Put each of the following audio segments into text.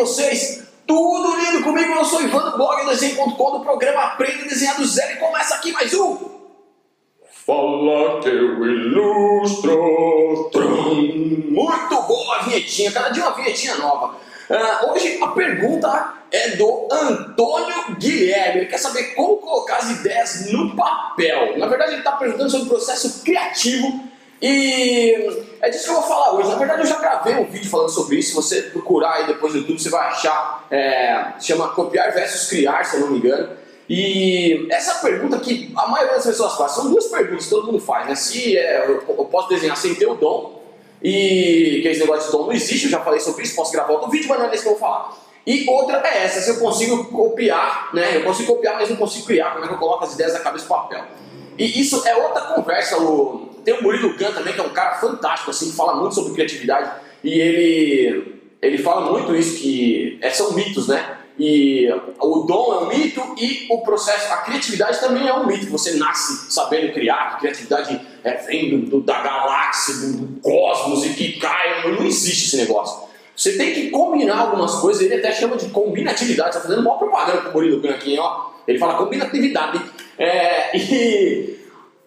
vocês? Tudo lindo comigo? Eu sou Ivan do blog desenho.com, do programa Aprenda a Desenhar do Zero, e começa aqui mais um Fala que eu ilustro. Muito boa a vinhetinha, cada dia uma vinhetinha nova. Hoje a pergunta é do Antônio Guilherme. Ele quer saber como colocar as ideias no papel. Na verdade, ele está perguntando sobre o processo criativo e é disso que eu vou falar hoje. Na verdade, eu já gravei um vídeo falando sobre isso. Se você procurar aí depois no YouTube, você vai achar. Chama Copiar versus Criar, se eu não me engano. E essa pergunta que a maioria das pessoas faz, são duas perguntas que todo mundo faz, né? Se eu posso desenhar sem ter o dom, e que esse negócio de dom não existe, eu já falei sobre isso, posso gravar outro vídeo, mas não é desse que eu vou falar. E outra é essa, se eu consigo copiar, né? Eu consigo copiar, mas não consigo criar, como é que eu coloco as ideias da cabeça no papel. E isso é outra conversa. Tem o Murilo Gun também, que é um cara fantástico, assim, que fala muito sobre criatividade, e ele fala muito isso, que são mitos, né? E o dom é um mito e o processo, a criatividade também é um mito. Você nasce sabendo criar, que criatividade vem da galáxia, do cosmos e que cai. Não existe esse negócio. Você tem que combinar algumas coisas, ele até chama de combinatividade. Está fazendo uma propaganda com o Murilo Gun aqui, ó. Ele fala combinatividade. E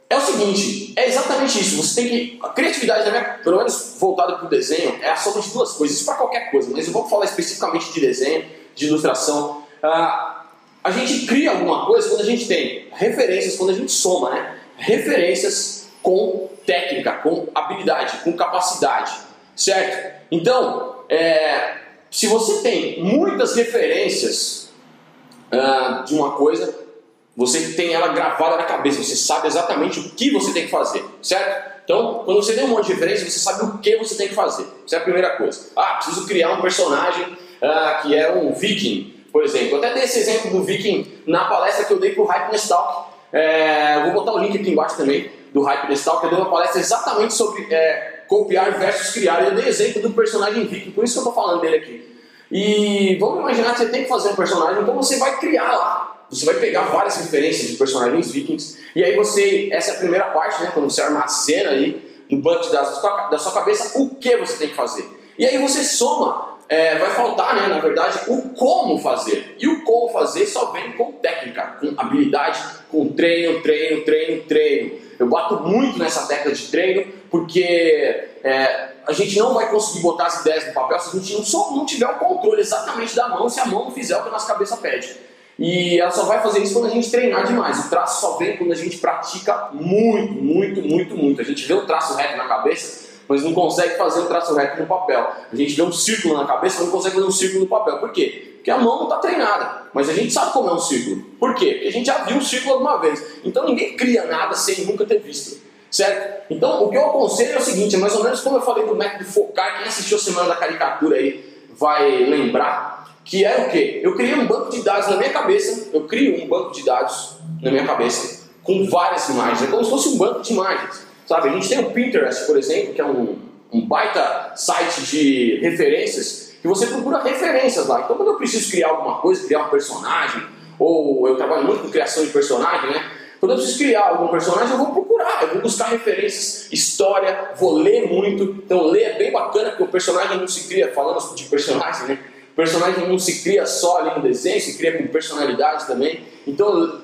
é o seguinte, é exatamente isso. Você tem que. A criatividade, pelo menos voltada para o desenho, é a soma de duas coisas. Isso para qualquer coisa, mas eu vou falar especificamente de desenho, de ilustração. A gente cria alguma coisa quando a gente tem referências, quando a gente soma, né? Referências com técnica, com habilidade, com capacidade, certo? Então, se você tem muitas referências de uma coisa, você tem ela gravada na cabeça, você sabe exatamente o que você tem que fazer, certo? Então, quando você tem um monte de referência, você sabe o que você tem que fazer. Essa é a primeira coisa. Preciso criar um personagem que é um viking, por exemplo. Eu até dei esse exemplo do viking na palestra que eu dei para o Happiness Talk. Vou botar o link aqui embaixo também do Happiness Talk. Eu dei uma palestra exatamente sobre copiar versus criar. Eu dei exemplo do personagem viking, por isso que eu estou falando dele aqui. E vamos imaginar que você tem que fazer um personagem, então você vai criar lá. Você vai pegar várias referências de personagens vikings, e aí essa é a primeira parte, né, quando você armazena aí no banco de dados da sua cabeça o que você tem que fazer. E aí você soma. Vai faltar, né, na verdade, o como fazer. E o como fazer só vem com técnica, com habilidade, com treino. Eu bato muito nessa tecla de treino, porque a gente não vai conseguir botar as ideias no papel se a gente não tiver o controle exatamente da mão, se a mão não fizer o que a nossa cabeça pede. E ela só vai fazer isso quando a gente treinar demais. O traço só vem quando a gente pratica muito. A gente vê um traço reto na cabeça, mas não consegue fazer um traço reto no papel. A gente vê um círculo na cabeça, mas não consegue fazer um círculo no papel. Por quê? Porque a mão não está treinada. Mas a gente sabe como é um círculo. Por quê? Porque a gente já viu um círculo alguma vez. Então ninguém cria nada sem nunca ter visto. Certo? Então o que eu aconselho é o seguinte, é mais ou menos como eu falei do método focar. Quem assistiu a Semana da Caricatura aí vai lembrar. Que é o quê? Eu criei um banco de dados na minha cabeça. Eu crio um banco de dados na minha cabeça com várias imagens. É como se fosse um banco de imagens. Sabe, a gente tem o Pinterest, por exemplo, que é um baita site de referências, que você procura referências lá. Então, quando eu preciso criar alguma coisa, criar um personagem, ou eu trabalho muito com criação de personagem, né? Quando eu preciso criar algum personagem, eu vou procurar, eu vou buscar referências, história, vou ler muito. Então, ler é bem bacana, porque o personagem não se cria, falando de personagem, né? O personagem não se cria só ali no desenho, se cria com personalidade também. Então,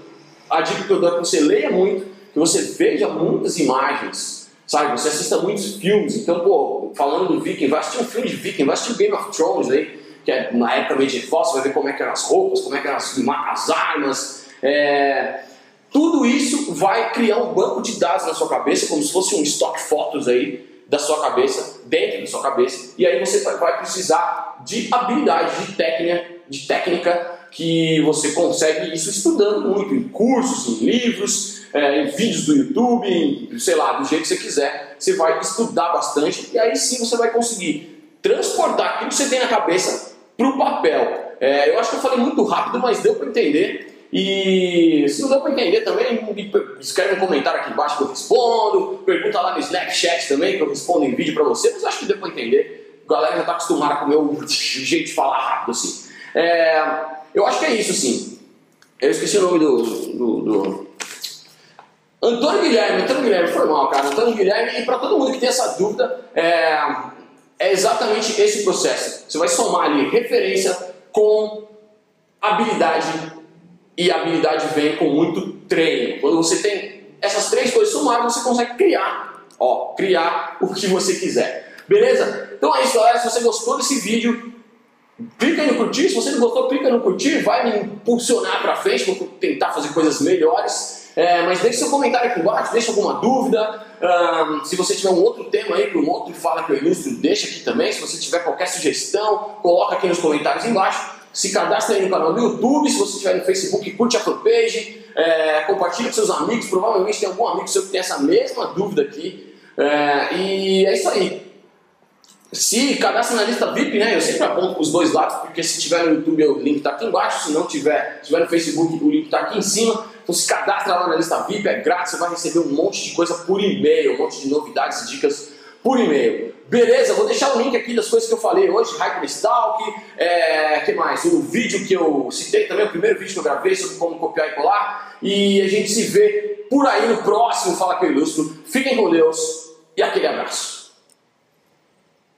a dica que eu dou é que você leia muito, que você veja muitas imagens, sabe? Você assista muitos filmes. Então, falando do Viking, vai assistir um filme de Viking, vai assistir o Game of Thrones aí, que é na época medieval, você vai ver como é que eram as roupas, como é que eram as armas. Tudo isso vai criar um banco de dados na sua cabeça, como se fosse um estoque fotos aí da sua cabeça, dentro da sua cabeça, e aí você vai precisar de habilidade, de técnica, que você consegue isso estudando muito, em cursos, em livros, em vídeos do YouTube, sei lá, do jeito que você quiser. Você vai estudar bastante, e aí sim você vai conseguir transportar aquilo que você tem na cabeça para o papel. Eu acho que eu falei muito rápido, mas deu para entender. E se não deu para entender também, escreve um comentário aqui embaixo que eu respondo, pergunta lá no Snapchat também que eu respondo em vídeo para você, mas acho que deu para entender. A galera já está acostumada com o meu jeito de falar rápido assim. Eu acho que é isso assim. Eu esqueci o nome do Antônio Guilherme, foi mal, cara. Antônio Guilherme, e para todo mundo que tem essa dúvida, é exatamente esse o processo. Você vai somar ali referência com habilidade, e a habilidade vem com muito treino. Quando você tem essas três coisas somadas, você consegue criar o que você quiser. Beleza? Então é isso, galera. Se você gostou desse vídeo, clica aí no curtir. Se você não gostou, clica no curtir. Vai me impulsionar para frente. Vou tentar fazer coisas melhores. Mas deixe seu comentário aqui embaixo, deixe alguma dúvida. Se você tiver um outro tema aí, para um outro Fala Que Eu Ilustro, deixa aqui também. Se você tiver qualquer sugestão, coloca aqui nos comentários embaixo. Se cadastre aí no canal do YouTube. Se você estiver no Facebook, curte a fanpage. Compartilhe com seus amigos. Provavelmente tem algum amigo seu que tem essa mesma dúvida aqui. E é isso aí. Se cadastre na lista VIP, né? Eu sempre aponto os dois lados, porque se tiver no YouTube o link está aqui embaixo, se não tiver no Facebook o link está aqui em cima. Então se cadastra lá na lista VIP, é grátis, você vai receber um monte de coisa por e-mail, um monte de novidades e dicas por e-mail. Beleza? Vou deixar o link aqui das coisas que eu falei hoje, Hyperstalk, que mais? O vídeo que eu citei também, o primeiro vídeo que eu gravei sobre como copiar e colar. E a gente se vê por aí no próximo Fala Que Eu Ilustro. Fiquem com Deus e aquele abraço.